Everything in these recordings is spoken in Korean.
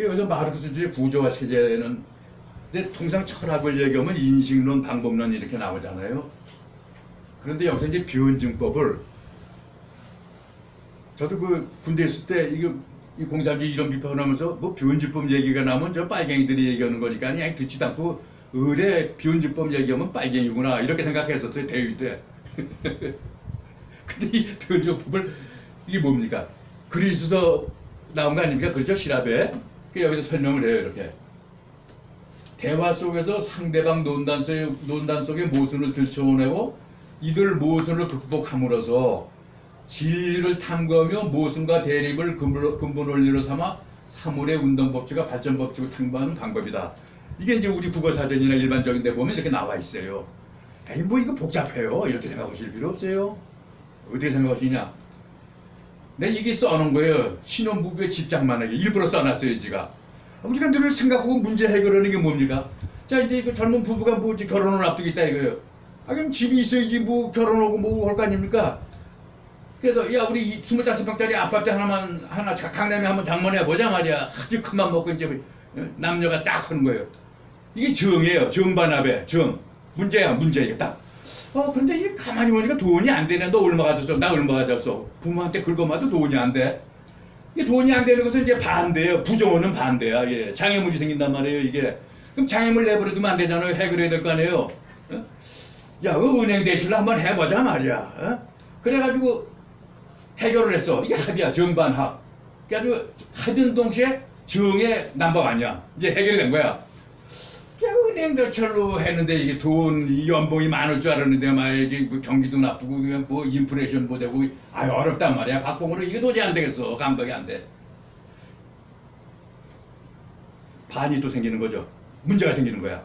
여기서 마르크스주의 구조화 체제는 근데 통상 철학을 얘기하면 인식론, 방법론 이렇게 나오잖아요. 그런데 여기서 이제 변증법을 저도 그 군대 있을 때 이거 이 공산주의 이런 비판을 하면서 뭐 변증법 얘기가 나오면 저 빨갱이들이 얘기하는 거니까 그냥 듣지도 않고 의뢰 변증법 얘기하면 빨갱이구나 이렇게 생각했었어요 대위 때. 근데 이 변증법을 이게 뭡니까? 그리스도 나온 거 아닙니까? 그렇죠? 시라베. 여기서 설명을 해요 이렇게. 대화 속에서 상대방 논단 속의 모순을 들춰내고 이들 모순을 극복함으로써 진리를 탐구하며 모순과 대립을 근본 원리로 삼아 사물의 운동법칙과 발전법칙을 탐구하는 방법이다. 이게 이제 우리 국어사전이나 일반적인 데 보면 이렇게 나와 있어요. 에이 뭐 이거 복잡해요. 이렇게 생각하실 필요 없어요. 어떻게 생각하시냐? 내 이게 써놓은 거예요. 신혼부부의 집장만하게 일부러 써놨어요 지가. 우리가 늘 생각하고 문제 해결하는 게 뭡니까? 자 이제 그 젊은 부부가 뭐 이제 결혼을 앞두고 있다 이거예요. 아 그럼 집이 있어야지 뭐 결혼하고 뭐 할 거 아닙니까? 그래서 야 우리 25평짜리 아파트 하나 강남에 한번 장만해 보자 말이야. 아주 큰맘 먹고 이제 남녀가 딱 하는 거예요. 이게 정이에요. 정반합의 정. 문제야 문제 이게 딱. 그런데 이게 가만히 보니까 돈이 안 되네. 너 얼마 가졌어? 나 얼마 가졌어? 부모한테 긁어마도 돈이 안 돼. 이게 돈이 안 되는 것은 이제 반대예요. 부정어는 반대야. 예. 장애물이 생긴단 말이에요 이게. 그럼 장애물 내버려두면 안 되잖아요. 해결해야 될 거 아니에요. 야, 그 은행 대출을 한번 해보자 말이야. 그래가지고 해결을 했어. 이게 합이야. 정반합. 그래가지고 합인 동시에 정의 남바완이야. 이제 해결이 된 거야. 은행 대출로 했는데 이게 돈 연봉이 많을 줄 알았는데 말이야. 이게 뭐 경기도 나쁘고 뭐 인플레이션 뭐 되고 아유 어렵단 말이야. 박봉으로 이게 도저히 안 되겠어. 감독이 안 돼. 반이 또 생기는 거죠. 문제가 생기는 거야.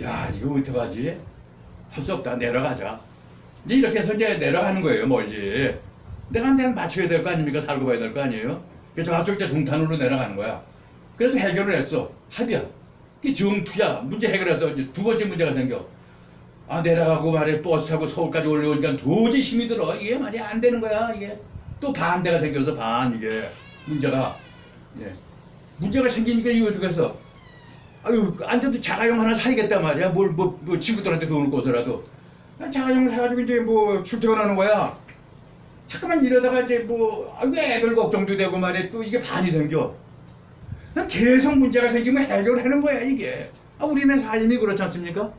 야 이거 어떡하지? 할 수 없다. 내려가자. 이제 이렇게 해서 이제 내려가는 거예요. 멀리. 내가 맞춰야 될 거 아닙니까? 살고 봐야 될 거 아니에요? 그래서 저쪽 이제 동탄으로 내려가는 거야. 그래서 해결을 했어. 합의야. 그게 정투야. 문제 해결해서 이제 두 번째 문제가 생겨. 내려가고 말이야. 버스 타고 서울까지 올라오니까 도저히 힘이 들어. 이게 말이 안 되는 거야. 이게 또 반대가 생겨서 이게 문제가. 예. 문제가 생기니까 이거 어떡했어? 아유, 앉아도 자가용 하나 사야겠단 말이야. 뭐 친구들한테 돈을 꿔서라도. 자가용 사가지고 이제 뭐 출퇴근하는 거야. 잠깐만 이러다가 이제 왜 애들 걱정도 되고 말이야. 또 이게 반이 생겨. 계속 문제가 생기면 해결하는 거야, 이게. 우리는 삶이 그렇지 않습니까?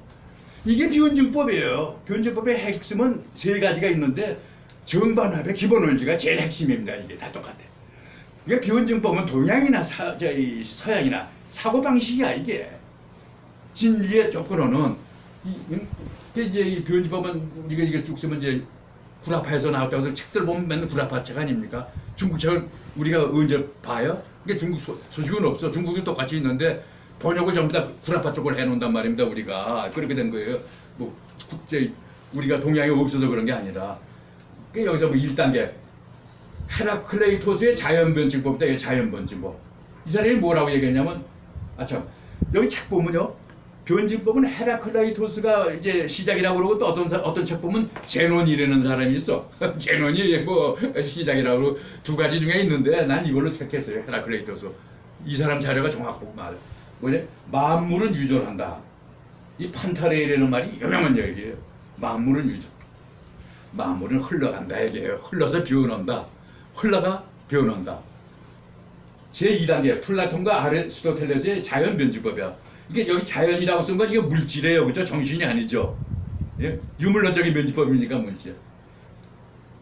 이게 변증법이에요. 변증법의 핵심은 세 가지가 있는데, 정반합의 기본 원리가 제일 핵심입니다. 이게 다 똑같아. 이게 변증법은 동양이나 서양이나 사고방식이야, 이게. 진리의 조건은, 이제 이 변증법은 우리가 이게 쭉 쓰면 이제 구라파에서 나왔다고 해서 책들 보면 맨날 구라파 책 아닙니까? 중국 책을 우리가 언제 봐요? 이게 중국 소식은 없어. 중국도 똑같이 있는데 번역을 전부 다 구라파 쪽을 해놓는단 말입니다. 우리가 그렇게 된 거예요. 국제 우리가 동양에 없어서 그런 게 아니라. 여기서 1단계 헤라클레이토스의 자연변증법이다. 자연변증법. 이 사람이 뭐라고 얘기했냐면 여기 책 보면요. 변증법은 헤라클레이토스가 이제 시작이라고 그러고 또 어떤 책 보면 제논이라는 사람이 있어. 제논이 시작이라고 그러고 두 가지 중에 있는데 난 이걸로 택했어요. 헤라클레이토스. 이 사람 자료가 정확하고 만물은 유전한다. 이 판타레이라는 말이 유명한 얘기예요. 만물은 유전. 만물은 흘러간다 얘기예요. 흘러서 변한다. 흘러가 변한다. 제2단계 플라톤과 아리스토텔레스의 자연변증법이야. 이게 여기 자연이라고 쓴 건 이게 물질이에요. 그죠? 정신이 아니죠. 예? 유물론적인 변증법이니까 물질.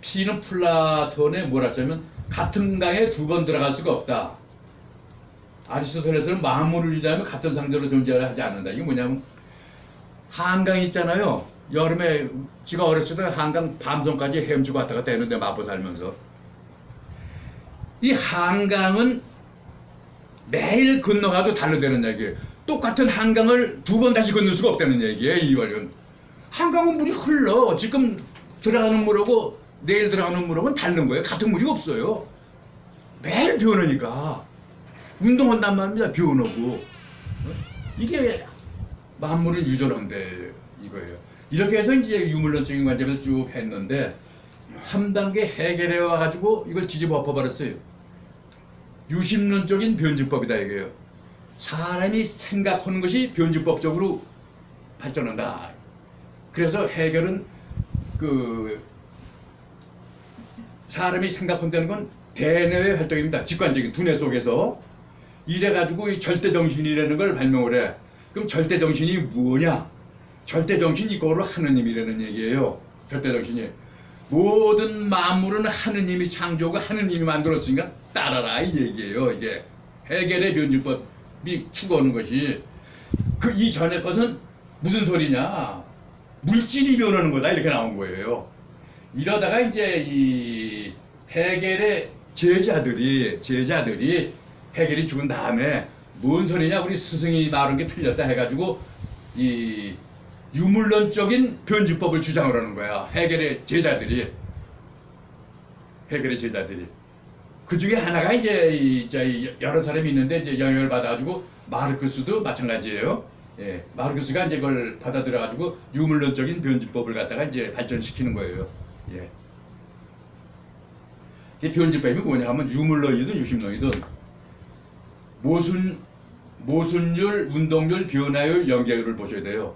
P는 플라톤의 뭐라 하자면 같은 강에 두 번 들어갈 수가 없다. 아리스토텔레스는 만물을 유지하면 같은 상대로 존재하지 않는다. 이게 뭐냐면 한강 있잖아요. 여름에 지가 어렸을 때 한강 밤송까지 헤엄치고 왔다 갔다 했는데 마포 살면서 이 한강은 매일 건너가도 달라되는 얘기예요. 똑같은 한강을 두 번 다시 건널 수가 없다는 얘기예요. 이 원리는. 한강은 물이 흘러. 지금 들어가는 물하고 내일 들어가는 물하고는 다른 거예요. 같은 물이 없어요. 매일 변하니까. 운동한단 말입니다. 변하고. 이게 만물은 유전한데 이거예요. 이렇게 해서 이제 유물론적인 관점에서 쭉 했는데 3단계 해결해 와가지고 이걸 뒤집어 엎어버렸어요. 유심론적인 변증법이다 이거예요. 사람이 생각하는 것이 변증법적으로 발전한다. 그래서 해결은 그 사람이 생각한다는 건 대뇌의 활동입니다. 직관적인 두뇌 속에서 이래가지고 이 절대정신이라는 걸 발명을 해. 그럼 절대정신이 뭐냐? 절대정신 이거로 하느님이라는 얘기예요. 절대정신이 모든 만물은 하느님이 창조하고 하느님이 만들었으니까 따라라 이 얘기예요. 이게 해결의 변증법이 추구하는 것이 그 이전의 것은 무슨 소리냐? 물질이 변하는 거다 이렇게 나온 거예요. 이러다가 이제 이 해겔의 제자들이 해겔이 죽은 다음에 뭔 소리냐 우리 스승이 말한 게 틀렸다 해가지고 이 유물론적인 변증법을 주장을 하는 거야. 해겔의 제자들이 그 중에 하나가 이제 여러 사람이 있는데 이제 영향을 받아가지고 마르크스도 마찬가지예요. 예, 마르크스가 이제 그걸 받아들여가지고 유물론적인 변증법을 갖다가 이제 발전시키는 거예요. 예. 이 변증법이 뭐냐 하면 유물론이든 유심론이든 모순율, 운동률, 변화율, 연계율을 보셔야 돼요.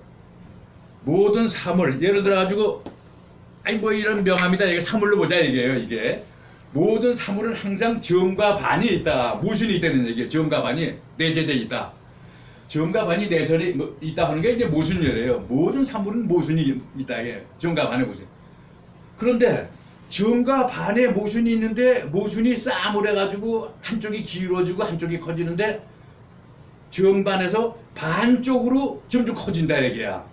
모든 사물, 예를 들어가지고 아니 뭐 이런 명함이다 이게 사물로 보자 이게요. 이게 모든 사물은 항상 점과 반이 있다. 모순이 있다는 얘기예요. 점과 반이 내재되어 있다. 점과 반이 내설이 있다 하는 게 이제 모순이래요. 모든 사물은 모순이 있다. 이게 점과 반의 모순. 그런데 점과 반의 모순이 있는데 모순이 싸물해가지고 한쪽이 길어지고 한쪽이 커지는데 점반에서 반쪽으로 점점 커진다 얘기야.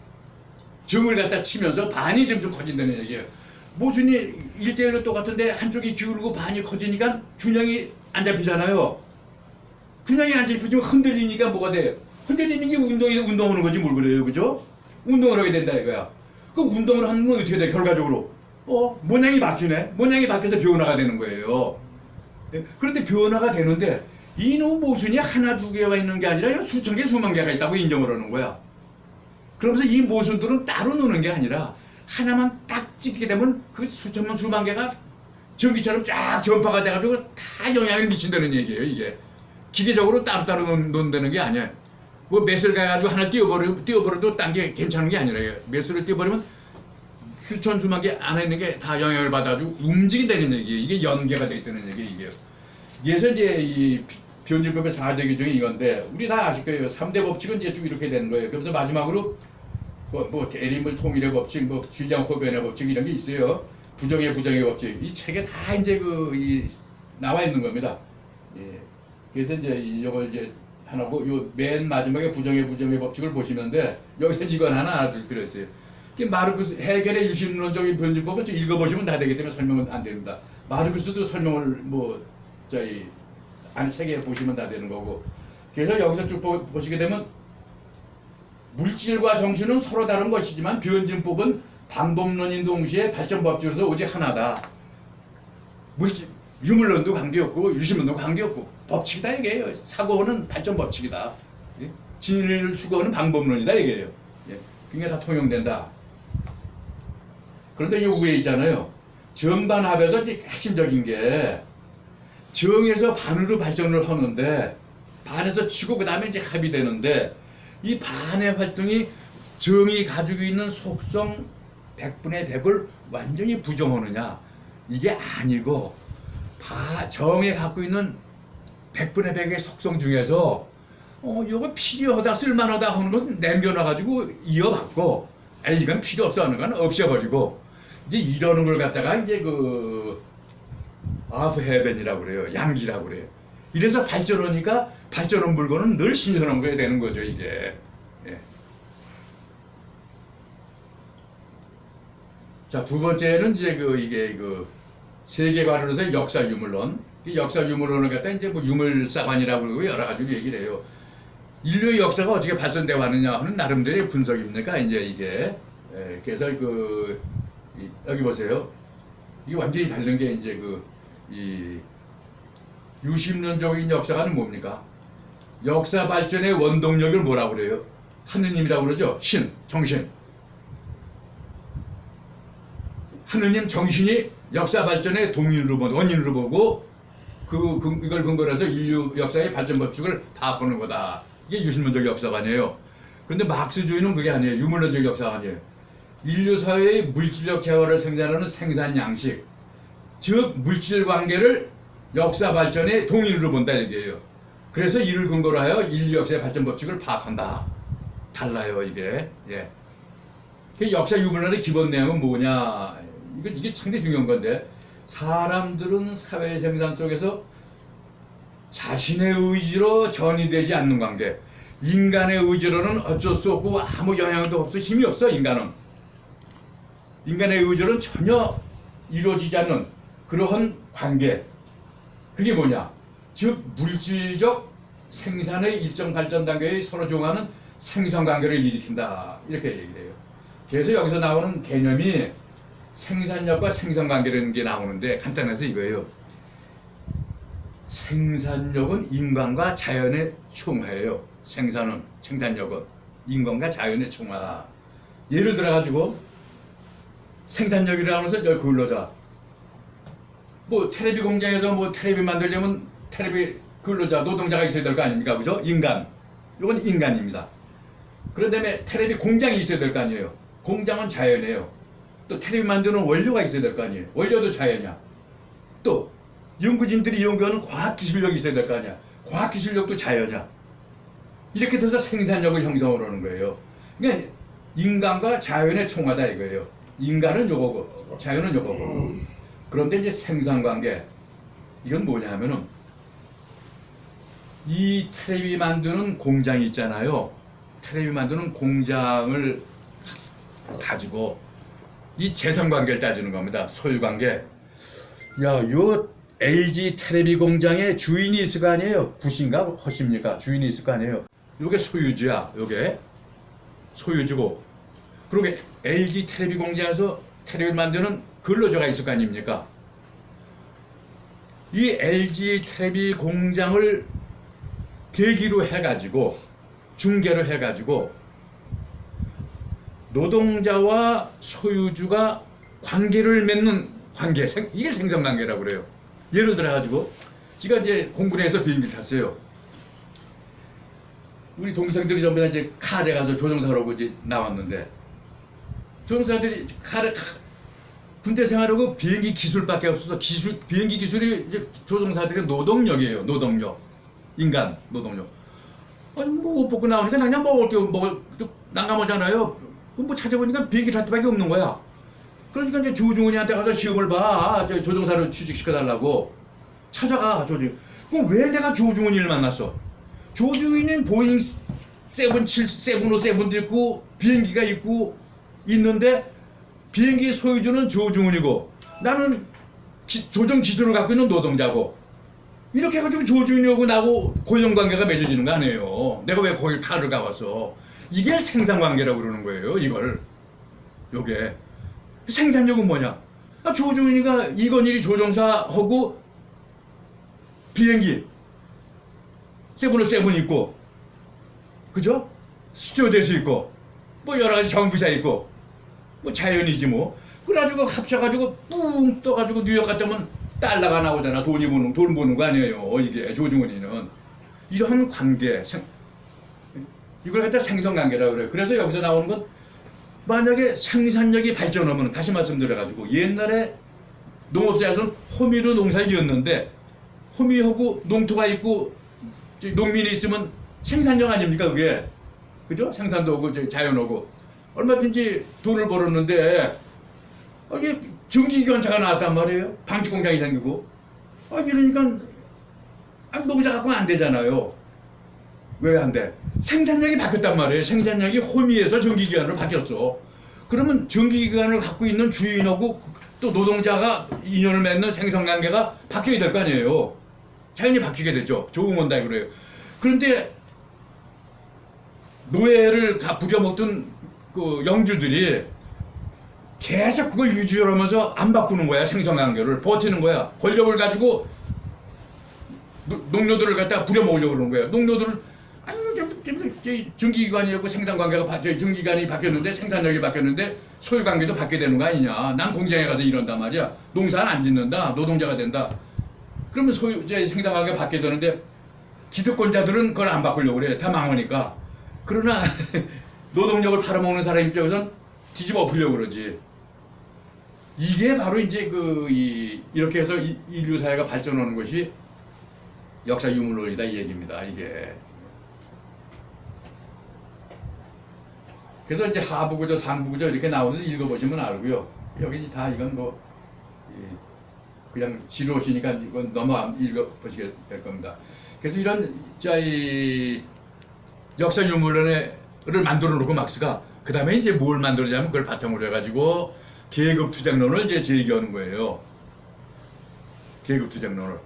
점을 갖다 치면서 반이 점점 커진다는 얘기예요. 모순이 1대1로 똑같은데 한쪽이 기울고 반이 커지니까 균형이 안 잡히잖아요. 균형이 안 잡히면 흔들리니까 뭐가 돼요? 흔들리는 게 운동하는 거지 뭘 그래요. 그죠? 운동을 하게 된다 이거야. 그 운동을 하는 건 어떻게 돼? 결과적으로 모양이 바뀌네. 모양이 바뀌어서 변화가 되는 거예요. 그런데 변화가 되는데 이놈 모순이 하나 두 개가 있는 게 아니라 수천 개 수만 개가 있다고 인정을 하는 거야. 그러면서 이 모순들은 따로 노는 게 아니라 하나만 딱 찍게 되면 그 수천만 수만 개가 전기처럼 쫙 전파가 돼가지고 다 영향을 미친다는 얘기예요. 이게 기계적으로 따로따로 논다는 게 아니야. 뭐 매스를 가가지고 하나 띄워버려도 딴 게 괜찮은 게 아니라 매스를 띄워버리면 수천 수만 개 안에 있는 게 다 영향을 받아가지고 움직인다는 얘기예요. 이게 연계가 돼 있다는 얘기예요. 이게. 그래서 이제 이 변증법의 4대 규정이 이건데 우리 다 아실 거예요. 3대 법칙은 이제 쭉 이렇게 되는 거예요. 그래서 마지막으로 뭐 대리물 통일의 법칙, 뭐 질량 소변의 법칙 이런 게 있어요. 부정의 법칙. 이 책에 다 이제 나와 있는 겁니다. 예. 그래서 이제 이걸 이제 하나고 요 맨 마지막에 부정의 법칙을 보시는데 여기서 이건 하나 알아둘 필요 있어요. 마르크스 해겔의 유심론적인 변증법은 좀 읽어보시면 다 되기 때문에 설명은 안 됩니다. 마르크스도 설명을 뭐 저희 안에 책에 보시면 다 되는 거고. 그래서 여기서 쭉 보시게 되면 물질과 정신은 서로 다른 것이지만 변증법은 방법론인 동시에 발전법칙으로서 오직 하나다. 유물론도 관계없고 유심론도 관계없고 법칙이다 이게요. 사고는 발전법칙이다. 예? 진리를 추구하는 방법론이다 이게요. 예? 그게 다 통용된다. 그런데 이 위에 있잖아요. 정반합에서 이제 핵심적인 게 정에서 반으로 발전을 하는데 반에서 치고 그 다음에 이제 합이 되는데 이 반의 활동이 정이 가지고 있는 속성 100분의 100을 완전히 부정하느냐 이게 아니고 정에 갖고 있는 100분의 100의 속성 중에서 이거 필요하다 쓸만하다 하는 건 남겨놔가지고 이어받고 이건 필요 없어 하는 건 없애버리고 이제 이러는 걸 갖다가 이제 아프헤벤이라고 그래요. 양기라고 그래요. 이래서 발전하니까 발전한 물건은 늘 신선한 거야 되는 거죠 이게. 예. 자, 두 번째는 이제 이게 세계관으로서의 역사 유물론. 이 역사 유물론을 갖다 이제 뭐 유물사관이라고 그러고 여러 가지로 얘기를 해요. 인류의 역사가 어떻게 발전되어 왔느냐 하는 나름대로의 분석입니까 이제 이게. 예. 그래서 여기 보세요. 이게 완전히 다른 게 이제 이 유심론적인 역사관은 뭡니까? 역사 발전의 원동력을 뭐라고 그래요? 하느님이라고 그러죠? 신, 정신. 하느님 정신이 역사 발전의 동인으로 보고 원인으로 보고 이걸 근거로 해서 인류 역사의 발전 법칙을 파악하는 거다. 이게 유실론적 역사가 아니에요. 그런데 막스주의는 그게 아니에요. 유물론적 역사가 아니에요. 인류 사회의 물질적 재화를 생산하는 생산 양식, 즉 물질 관계를 역사 발전의 동인으로 본다 이게요. 그래서 이를 근거로 하여 인류 역사의 발전 법칙을 파악한다. 달라요 이게. 예. 그 역사 유물론의 기본 내용은 뭐냐? 이게 상당히 중요한 건데, 사람들은 사회 생산 속에서 자신의 의지로 전이되지 않는 관계, 인간의 의지로는 어쩔 수 없고 아무 영향도 없어, 힘이 없어. 인간의 의지로는 전혀 이루어지지 않는 그러한 관계, 그게 뭐냐? 즉 물질적 생산의 일정 발전 단계에 서로 조응하는 생산 관계를 일으킨다, 이렇게 얘기를 해요. 그래서 여기서 나오는 개념이 생산력과 생산 관계라는 게 나오는데, 간단해서 이거예요. 생산력은 인간과 자연의 총화예요. 생산력은 인간과 자연의 총화. 예를 들어 가지고 생산력이라고 해서 여기 근로자, 뭐 텔레비 공장에서 뭐 텔레비 만들려면 텔레비 근로자, 노동자가 있어야 될 거 아닙니까? 그죠? 인간. 이건 인간입니다. 그런 다음에 텔레비 공장이 있어야 될 거 아니에요. 공장은 자연이에요. 또 텔레비 만드는 원료가 있어야 될 거 아니에요. 원료도 자연이야. 또 연구진들이 연구하는 과학기술력이 있어야 될 거 아니야. 과학기술력도 자연이야. 이렇게 돼서 생산력을 형성을 하는 거예요. 그러니까 인간과 자연의 총화다 이거예요. 인간은 요거고 자연은 요거고. 그런데 이제 생산관계, 이건 뭐냐 하면은 이 텔레비 만드는 공장이 있잖아요. 텔레비 만드는 공장을 가지고 이 재산관계를 따지는 겁니다. 소유관계. 야, 요 LG 텔레비 공장에 주인이 있을 거 아니에요. 굿인가 허십니까? 주인이 있을 거 아니에요. 요게 소유주야. 요게 소유주고, 그리고 LG 텔레비 공장에서 텔레비를 만드는 근로자가 있을 거 아닙니까? 이 LG 텔레비 공장을 계기로 해가지고, 중개로 해가지고 노동자와 소유주가 관계를 맺는 관계, 이게 생산관계라고 그래요. 예를 들어가지고 제가 이제 공군에서 비행기를 탔어요. 우리 동생들이 전부 다 이제 칼에 가서 조종사로 이제 나왔는데, 조종사들이 군대 생활하고 비행기 기술밖에 없어서 비행기 기술이 이제 조종사들의 노동력이에요. 노동력, 인간 노동력. 아니 뭐 옷 벗고 나오니까 그냥 먹을 게 난감하잖아요. 뭐 찾아보니까 비행기 탈 때밖에 없는 거야. 그러니까 이제 조중훈이한테 가서 시험을 봐. 조종사로 취직시켜달라고 찾아가. 그럼 왜 내가 조중훈이를 만났어? 조중훈은 보잉 757도 있고 비행기가 있고 있는데, 비행기 소유주는 조중훈이고 나는 조종 기술을 갖고 있는 노동자고, 이렇게 해가지고 조중훈이하고 나하고 고용관계가 맺어지는 거 아니에요. 내가 왜 거길 칼을 가봤어? 이게 생산관계라고 그러는 거예요. 이걸. 요게 생산력은 뭐냐? 조중훈이가 이건일이 조종사하고 비행기 세븐 있고, 그죠? 스튜어디스 있고, 뭐 여러 가지 정비사 있고, 뭐 자연이지 뭐. 그래가지고 합쳐가지고 뿡 떠가지고 뉴욕 갔다 오면 달러가 나오잖아. 돈 버는 거 아니에요. 이게 조중훈이는. 이러한 관계, 이걸 갖다 생산관계라고 그래요. 그래서 여기서 나오는 건, 만약에 생산력이 발전하면, 다시 말씀드려가지고, 옛날에 농업사에서는 호미로 농사를 지었는데, 호미하고 농토가 있고 농민이 있으면 생산력 아닙니까 그게? 그죠? 생산도 오고 자연오고 얼마든지 돈을 벌었는데, 이게 전기기관차가 나왔단 말이에요. 방치공장이 생기고. 이러니까 농사 갖고는 안 되잖아요. 왜 안 돼? 생산력이 바뀌었단 말이에요. 생산력이 호미에서 전기기관으로 바뀌었어. 그러면 전기기관을 갖고 있는 주인하고 또 노동자가 인연을 맺는 생산관계가 바뀌어야 될 거 아니에요. 자연히 바뀌게 되죠. 조응한다 그래요. 그런데 노예를 부려먹던 그 영주들이 계속 그걸 유지하면서 안 바꾸는 거야. 생산관계를 버티는 거야. 권력을 가지고 농료들을 갖다가 부려먹으려고 그러는 거야. 농료들을 전기기관이었고 생산관계가 전기기관이 바뀌었는데 생산력이 바뀌었는데 소유관계도 바뀌게 되는 거 아니냐. 난 공장에 가서 이런단 말이야. 농사는 안 짓는다. 노동자가 된다. 그러면 이제 생당하게 받게 되는데 기득권자들은 그걸 안 바꾸려고 그래. 다 망하니까. 그러나 노동력을 팔아먹는 사람 입장에선 뒤집어 엎으려고 그러지. 이게 바로 이제 이렇게 해서 인류 사회가 발전하는 것이 역사 유물론이다 이 얘기입니다. 이게. 그래서 이제 하부구조, 상부구조 이렇게 나오는데 읽어보시면 알고요. 여기 다 이건 뭐 그냥 지루하시니까 이건 넘어 읽어보시게 될 겁니다. 그래서 이런 이 역사 유물론을 만들어 놓고 막스가 그 다음에 이제 뭘 만들었냐면 그걸 바탕으로 해가지고 계급투쟁론을 이제 제기하는 거예요. 계급투쟁론을.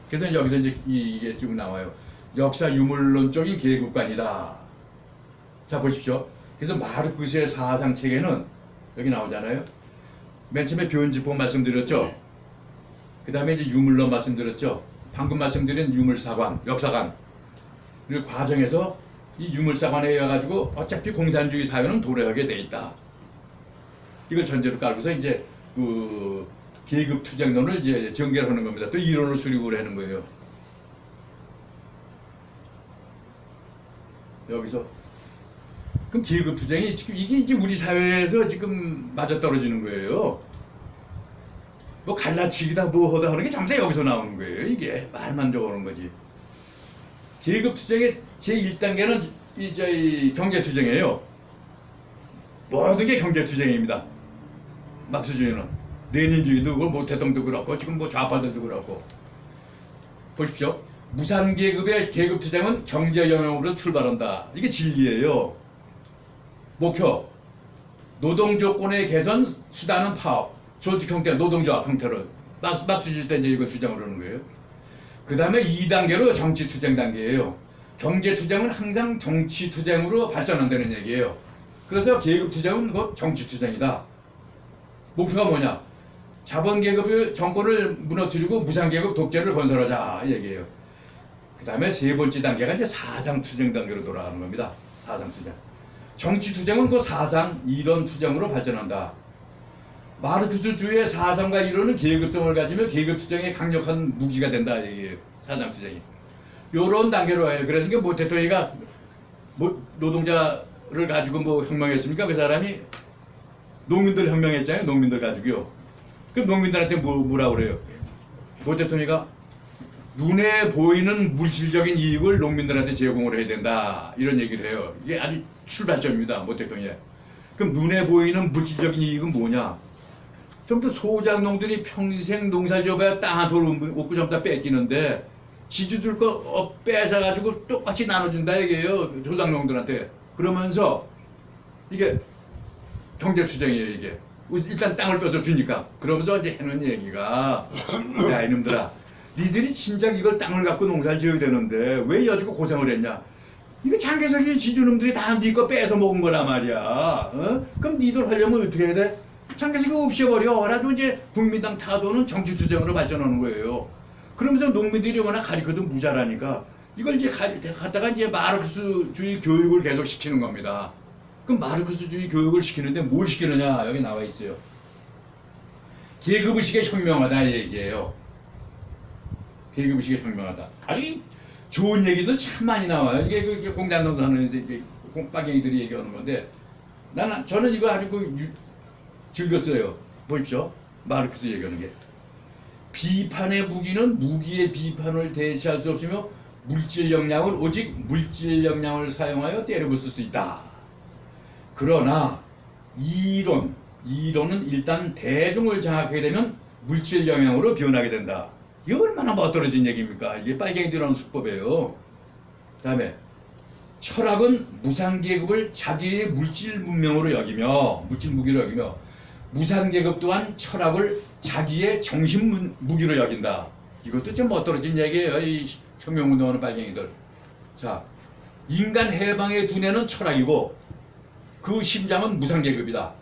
그래서 여기서 이제 이게 쭉 나와요. 역사 유물론적인 계급관이다. 자 보십시오. 그래서 마르크스의 사상 체계는 여기 나오잖아요. 맨 처음에 변지법 말씀드렸죠. 그 다음에 이제 유물론 말씀드렸죠. 방금 말씀드린 유물사관, 역사관. 그리고 과정에서 이 유물사관에 의해 가지고 어차피 공산주의 사회는 도래하게 돼 있다. 이걸 전제로 깔고서 이제 계급 투쟁론을 이제 전개를 하는 겁니다. 또 이론을 수립을 하는 거예요. 여기서 그럼 계급 투쟁이 지금 이게 이제 우리 사회에서 지금 맞아떨어지는 거예요. 뭐 갈라치기다 뭐 하다 하는 게 전부 다 여기서 나오는 거예요. 이게 말만 적어놓은 거지. 계급 투쟁의 제1단계는 이 경제 투쟁이에요. 모든 게 경제 투쟁입니다. 막스주의는 레닌주의도 그렇고 뭐 대통령도 그렇고 지금 뭐 좌파들도 그렇고. 보십시오. 무산계급의 계급 투쟁은 경제 영역으로 출발한다. 이게 진리예요. 목표 노동 조건의 개선, 수단은 파업, 조직 형태, 노동조합 형태를 막스주의 때 이제 이거 주장을 하는 거예요. 그 다음에 2단계로 정치 투쟁 단계예요. 경제 투쟁은 항상 정치 투쟁으로 발전한다는 얘기예요. 그래서 계급 투쟁은 곧 정치 투쟁이다. 목표가 뭐냐? 자본계급의 정권을 무너뜨리고 무상계급 독재를 건설하자 이 얘기예요. 그 다음에 세 번째 단계가 이제 사상투쟁 단계로 돌아가는 겁니다. 사상투쟁. 정치투쟁은 그 사상, 이론 투쟁으로 발전한다. 마르크스주의의 사상과 이론은 계급성을 가지며 계급투쟁의 강력한 무기가 된다 이 얘기예요. 사상투쟁이. 요런 단계로 와요. 그래서 이게 뭐 대통령이가 뭐 노동자를 가지고 뭐 혁명했습니까? 그 사람이 농민들 혁명했잖아요. 농민들 가지고요. 그럼 농민들한테 뭐라 그래요? 모 대통령이가 눈에 보이는 물질적인 이익을 농민들한테 제공을 해야 된다. 이런 얘기를 해요. 이게 아주 출발점입니다. 모 대통령이. 그럼 눈에 보이는 물질적인 이익은 뭐냐? 좀 더 소작농들이 평생 농사 지어봐야 땅 한 돌 없고 전부 다 뺏기는데 지주들 거 뺏어가지고 똑같이 나눠준다 얘기예요. 소작농들한테. 그러면서 이게 경제투쟁이에요 이게. 일단 땅을 뺏어 주니까. 그러면서 이제 해놓은 얘기가 야 이놈들아 니들이 진작 이걸 땅을 갖고 농사를 지어야 되는데 왜 여지고 고생을 했냐. 이거 장개석이 지주놈들이 다 니 거 뺏어 먹은 거란 말이야. 어? 그럼 니들 하려면 어떻게 해야 돼? 장개석이 없애버려. 그래도 이제 국민당 타도는 정치투쟁으로 발전하는 거예요. 그러면서 농민들이 워낙 가리켜도 무자라니까 이걸 이제 갖다가 이제 마르크스주의 교육을 계속 시키는 겁니다. 그럼 마르크스주의 교육을 시키는데 뭘 시키느냐 여기 나와 있어요. 계급의식에 혁명하다 이 얘기예요. 계급의식에 혁명하다. 아니 좋은 얘기도 참 많이 나와요. 이게 공단노도 하는 공빠갱이들이 얘기하는 건데 저는 이거 아주 즐겼어요. 보십시오. 마르크스 얘기하는 게. 비판의 무기는 무기의 비판을 대체할 수 없으며 물질 역량을 오직 물질 역량을 사용하여 때려부술 수 있다. 그러나 이론은 일단 대중을 장악하게 되면 물질 영향으로 변하게 된다. 이게 얼마나 멋들어진 얘기입니까? 이게 빨갱이들이 하는 수법이에요. 그 다음에 철학은 무상계급을 자기의 물질 문명으로 여기며 물질 무기로 여기며 무상계급 또한 철학을 자기의 정신 무기로 여긴다. 이것도 좀 멋들어진 얘기예요. 이 혁명운동하는 빨갱이들. 자, 인간 해방의 두뇌는 철학이고 그 심장은 무상계급이다.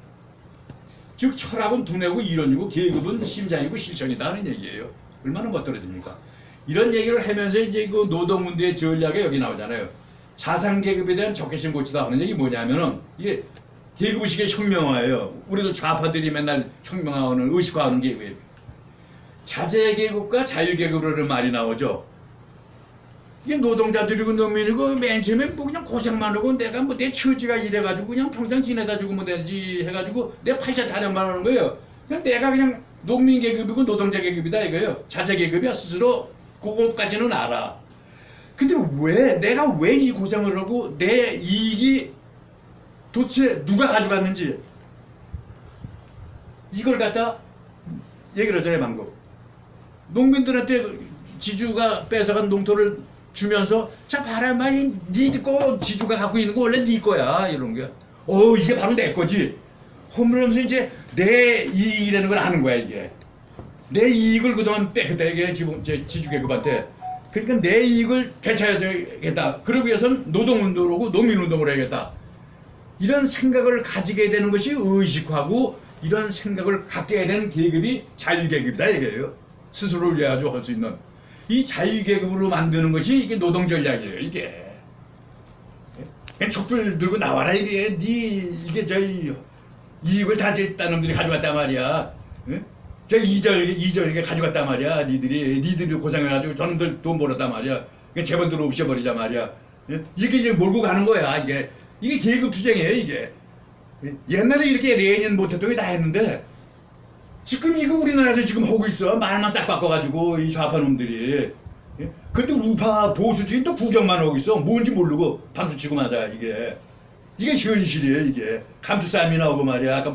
즉 철학은 두뇌고 이론이고 계급은 심장이고 실천이다 하는 얘기예요. 얼마나 멋들어집니까? 이런 얘기를 하면서 이제 그 노동운동의 전략이 여기 나오잖아요. 자산계급에 대한 적개심 고치다 하는 얘기 뭐냐면은 이게 계급의식의 혁명화예요. 우리도 좌파들이 맨날 혁명화하는 의식화하는 게 왜? 자재계급과 자유계급이라는 말이 나오죠. 이게 노동자들이고 농민이고 맨 처음에 뭐 그냥 고생만 하고 내가 뭐 내 처지가 이래가지고 그냥 평생 지내다 죽으면 되지 해가지고 내 팔자 타령만 하는 거예요. 그냥 내가 그냥 농민계급이고 노동자계급이다 이거예요. 자재계급이야 스스로 그것까지는 알아. 근데 왜 내가 왜 이 고생을 하고 내 이익이 도대체 누가 가져갔는지 이걸 갖다 얘기를 하잖아요. 방금 농민들한테 지주가 뺏어간 농토를 주면서 자 봐라 마이 거 지주가 갖고 있는 거 원래 네 거야 이런 거야. 이게 바로 내 거지. 홈런면서 이제 내 이익이라는 걸 아는 거야. 이게 내 이익을 그동안 뺏겼다 이게 지주계급한테. 그러니까 내 이익을 되찾아야겠다. 그러기 위해서는 노동운동을 하고 농민운동을 해야겠다. 이런 생각을 가지게 되는 것이 의식하고 이런 생각을 갖게 된 계급이 자유계급이다 이거예요. 스스로를 위해 가지고 할 수 있는 이 자유계급으로 만드는 것이 이게 노동전략이에요. 이게 그냥 촛불 들고 나와라 이게 이게 저희 이익을 다 딴 놈들이 가져갔단 말이야. 응? 저 이절에게 가져갔단 말이야. 니들이 고생해가지고 저놈들 돈 벌었단 말이야. 그냥 재벌들 없애버리자 말이야. 응? 이렇게 이제 몰고 가는 거야. 이게 계급 투쟁이에요. 이게 옛날에 이렇게 레닌 모태통이 다 했는데 지금 이거 우리나라에서 지금 하고 있어. 말만 싹 바꿔가지고 이 좌파 놈들이. 근데 우파 보수주의 또 구경만 하고 있어. 뭔지 모르고 박수치고 맞아. 이게 현실이에요. 이게 감투싸움이 나오고 말이야. 아까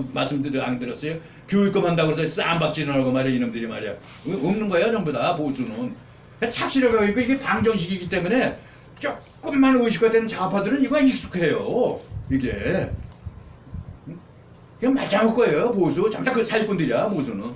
안 들었어요? 교육금 한다고 해서 쌈박질을 하고 말이야. 이놈들이 말이야. 없는 거야 전부 다 보수는. 착실하고 있고 이게 방정식이기 때문에 조금만 의식화된 좌파들은 이거 익숙해요. 이게 맞아올 거예요. 보수 잠깐 그 사기꾼들이야 보수는.